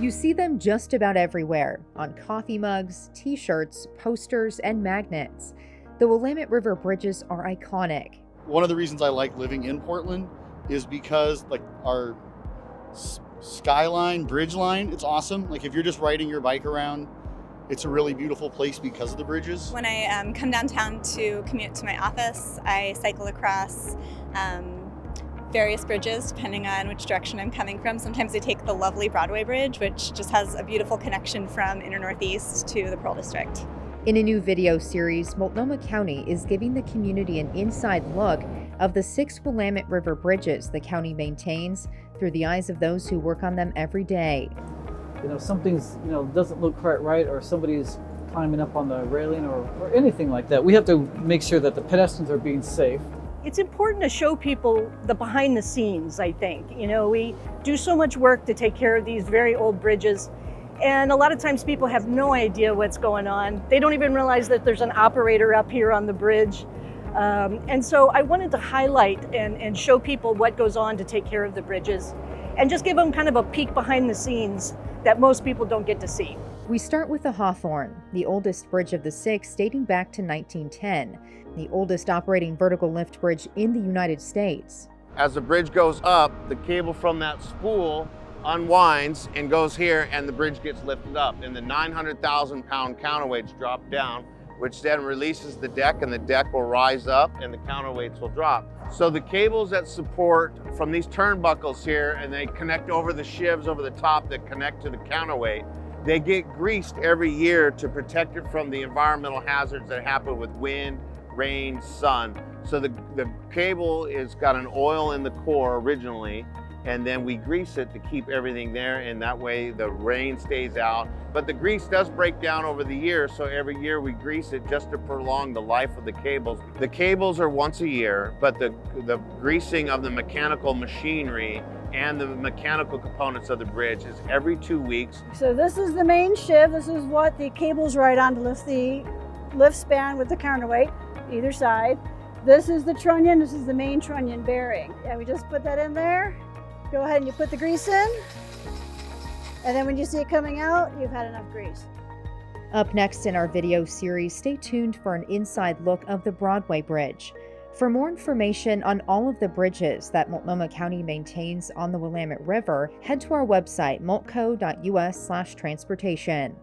You see them just about everywhere, on coffee mugs, t-shirts, posters, and magnets. The Willamette River bridges are iconic. One of the reasons I like living in Portland is because our skyline, bridge line, it's awesome. Like if you're just riding your bike around, it's a really beautiful place because of the bridges. When I come downtown to commute to my office, I cycle across various bridges depending on which direction I'm coming from. Sometimes I take the lovely Broadway Bridge, which just has a beautiful connection from Inner Northeast to the Pearl District. In a new video series, Multnomah County is giving the community an inside look of the 6 Willamette River bridges the county maintains through the eyes of those who work on them every day. Something's, doesn't look quite right, or somebody's climbing up on the railing or anything like that. We have to make sure that the pedestrians are being safe. It's important to show people the behind the scenes, I think. We do so much work to take care of these very old bridges, and a lot of times people have no idea what's going on. They don't even realize that there's an operator up here on the bridge. And so I wanted to highlight and show people what goes on to take care of the bridges, and just give them kind of a peek behind the scenes that most people don't get to see. We start with the Hawthorne, the oldest bridge of the 6 dating back to 1910, the oldest operating vertical lift bridge in the United States. As the bridge goes up, the cable from that spool unwinds and goes here, and the bridge gets lifted up, and the 900,000-pound counterweights drop down, which then releases the deck, and the deck will rise up and the counterweights will drop. So the cables that support from these turnbuckles here, and they connect over the shivs over the top that connect to the counterweight, they get greased every year to protect it from the environmental hazards that happen with wind, rain, sun. So the cable is got an oil in the core originally, and then we grease it to keep everything there, and that way the rain stays out. But the grease does break down over the year, so every year we grease it just to prolong the life of the cables. The cables are once a year, but the greasing of the mechanical machinery and the mechanical components of the bridge is every 2 weeks. So this is the main shiv. This is what the cables ride on to lift the lift span with the counterweight either side. This is the trunnion. This is the main trunnion bearing. And we just put that in there. Go ahead and you put the grease in, and then when you see it coming out, you've had enough grease. Up next in our video series, stay tuned for an inside look of the Broadway Bridge. For more information on all of the bridges that Multnomah County maintains on the Willamette River, head to our website, multco.us/transportation.